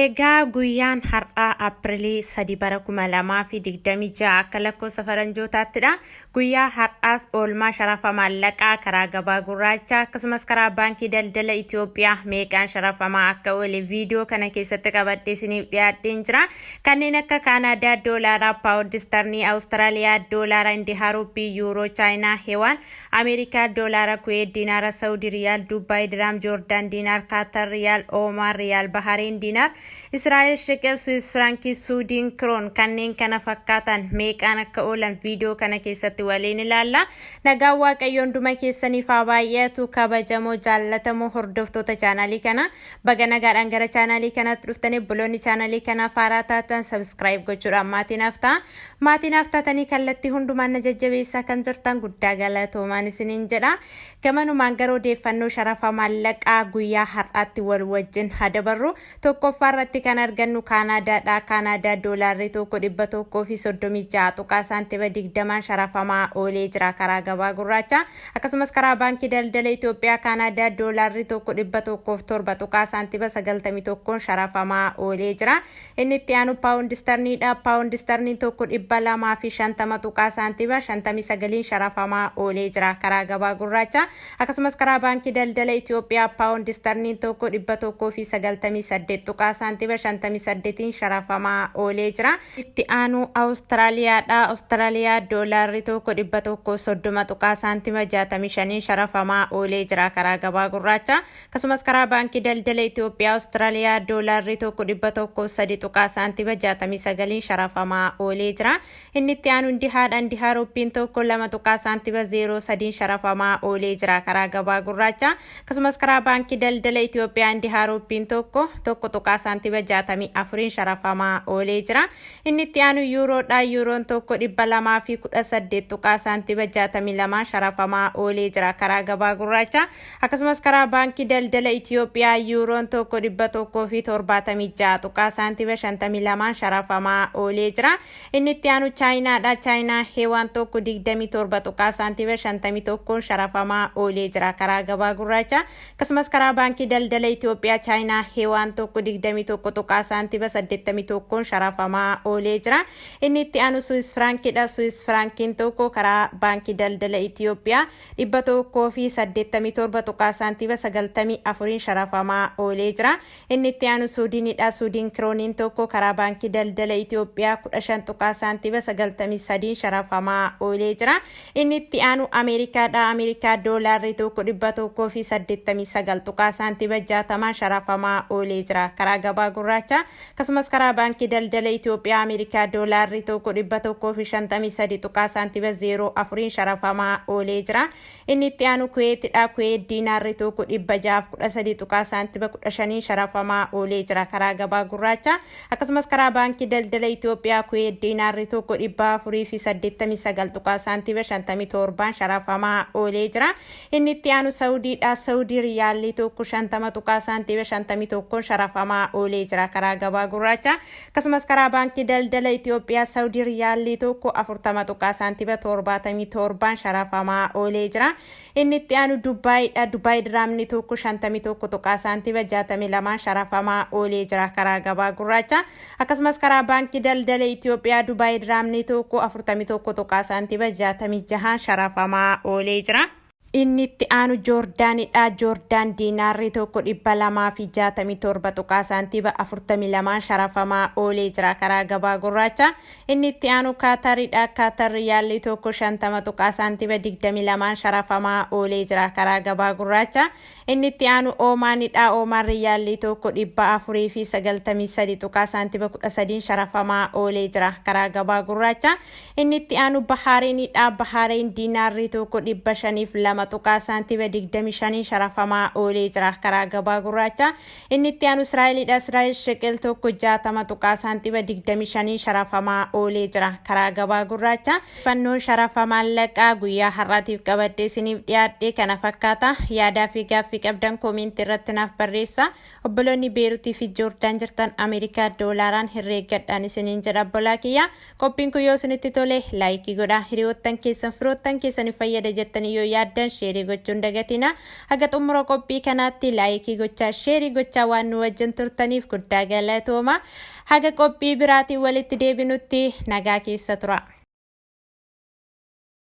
Egaa guyyaan har'aa Apiriilii 3 bara 2026 akka lakkoofsa faranjootattidha. Guyyaa har'aas oolmaa sharafa maallaqaa karaa gabaa gurraacha akkasumas karaa baankii daldala Itoophiyaa meeqaan sharafamaa akka oole viidiyoo kana keessatti qabadhee isiniif dhiyaadheen jira. Kanneen akka Kaanaadaa doolaaraa, Paawundi sterlingii, Awustiraaliyaa doolaaraa, Indiyaa ruupii, Yuuroo, Chaayinaa heewaan, Ameerikaa doolaaraa, Kuweet diinaara, Saawudii riyaal, Dubaay diraam, Joordaan diinaar, Kaatar riyaal, Oomaan riyaal, Bahareen diinaar, Israa'el shekel, Swiss frankii, Suudiin kiroon kanneen kana fakkaatan meeqaan akka oolan viidiyoo kana keessatti waliin ilaalla. Nagaan Waaqayyoo hunduma keessaniif haa baay'atu. Kabajamoo jaallatamoo hordoftoota chaanalii kana baga nagaadhaan gara chaanalii kanatti dhuftanii buloonni chaanalii kanaaf haaraa taatan subscribe gochuudhaan maatiin haftaatanii kallattii hundumaan na jajjabeessaa kan jirtan guddaa galatoomaan isiniin jedha. Gamanumaan gara odeeffannoo sharafa maallaqaa guyyaa har'aatti wal wajjin hadabarru tokkoffaa irratti kan argannu Kaanaadaadha. Kaanaadaa doolaarri tokko 136 tuqaa saantiba 20 sharafamaa oolee jira karaa gabaa gurraacha. Akkasumas karaa baankii daldala Itoophiyaa Kaanaadaa doolaarri tokko 107 tuqaa saantiba 91 sharafamaa oolee jira. Inni itti aanu Paawundi sterlingiidha. Paawundi sterlingii tokko 250 tuqaa saantiba 59 sharafamaa oolee jira karaa gabaa gurraacha. Akkasumas karaa baankii daldala Itoophiyaa Paawundi sterlingii tokko 198 tuqaa saantiba 58 sharafamaa oolee jira. Itti aanu Awustiraaliyaadha. Awustiraaliyaa doolaarri tokko 130 tuqaa saantiba 65 sharafamaa oolee jira karaa gabaa gurraacha. Akkasumas karaa baankii daldala Itoophiyaa Awustiraaliyaa doolaarri tokko 103 tuqaa saantiba 69 sharafamaa oolee jira. Inni itti aanu Indiyaa ruupiin tokko 2 tuqaa saantiba 03 sharafamaa oolee jira karaa gabaa gurraacha. Akkasumas karaa baankii daldala Itoophiyaa Indiyaa ruupiin tokko tuqaa saantiba 64 sharafamaa oolee jira. Inni itti aanu Yuuroodha. Yuuroon tokko 218 tuqaa saantiba 62 sharafamaa oolee jira karaa gabaa gurraacha. Akkasumas karaa baankii daldala Itoophiyaa Yuuroon tokko 176 tuqaa saantiba 52 sharafamaa oolee jira. Inni itti aanu Chaayinaadha. Chaayinaa heewaan tokko 27 tuqaa saantiba 51 sharafamaa oolee jira karaa gabaa gurraacha. Akkasumas karaa baankii daldala Itoophiyaa Chaayinaa heewaan tokko 21 tuqaa saantiba 81 sharafamaa oolee jira. Inni itti aanu Swiss frankiidha. Swiss frankiin tokko karaa baankii daldala Itoophiyaa 187 tuqaa saantiba 94 sharafamaa oolee jira. Inni itti aanu Suudiinidha. Suudiin kirooniin tokko karaa baankii daldala Itoophiyaa 15 tuqaa saantiba 93 sharafamaa oolee jira. Inni itti aanu Ameerikaadha. Ameerikaa doolaarri tokko 189 tuqaa saantiba 60 sharafamaa oolee jira karaa gabaa gurraacha. Akkasumas karaa baankii daldala Itoophiyaa Ameerikaa doolaarri tokko 153 tuqaa saantiba 04 sharafamaa oolee jira. Inni itti aanu Kuweetidha. Kuweet diinaarri tokko 613 tuqaa saantiba 15 sharafamaa oolee jira karaa gabaa gurraacha. Akkasumas karaa baankii daldala Itoophiyaa Kuweet diinaarri tokko 489 tuqaa saantiba 57 sharafamaa oolee jira. Inni itti aanu Saawudiidha. Saawudii riyaalli tokko 50 tuqaa saantiba 51 sharafamaa oolee jira karaa gabaa gurraacha. Akkasumas karaa baankii daldala Itoophiyaa Saawudii riyaalli tokko 40 tuqaa saantiba 77 sharafamaa oolee jira. Inni itti aanu Dubaayidha. Dubaay diraamni tokko 51 tuqaa saantiba 62 sharafamaa oolee jira karaa gabaa gurraacha. Akkasumas karaa baankii daldala Itoophiyaa Dubaay diraamni tokko 41 tuqaa saantiba 66 sharafamaa oolee jira. Inni itti aanu Joordaanidha. Joordaan diinaarri tokko 267 tuqaa saantiba 42 sharafamaa oolee jira karaa gabaa gurraacha. Inni itti aanu Kaataridha. Kaatar riyaalli tokko 50 tuqaa saantiba 22 sharafamaa oolee jira karaa gabaa gurraacha. Inni itti aanu Oomaanidha. Oomaan riyaalli tokko 493 tuqaa saantiba 13 sharafamaa oolee jira karaa gabaa gurraacha. Inni itti aanu Bahareenidha. Bahareen diinaarri tokko 502 tuqaa saantiba 25 sharafamaa oolee jira karaa gabaa gurraacha. Inni itti aanu Israa'elidha. Israa'el shekel tokko 60 tuqaa saantiba 25 sharafamaa oolee jira karaa gabaa gurraacha. Fannoon sharafa maallaqaa guyyaa har'aatiif qabadhee isiniif dhiyaadhe kana fakkaata. Yaadaa fi gaaffii qabdan koomentii irratti naaf barreessaa. Obboloonni Beeruutii fi Joordaan jirtan Ameerikaa doolaaraan herreeggadhaan isiniin jedha obbolaa kiyya. Qophiin kun yoo isinitti tole laayikii godhaa. Hiriyoottan keessan firoottan keessaniif fayyada jettanii yoo yaaddan sheerii gochuun dagatina. Haga xumura qophii kanaatti laayikii gochaa sheerii gochaa waan nu wajjin turtaniif guddaa galatooma. Haga qophii biraatiin walitti deebinutti nagaa keessa tura.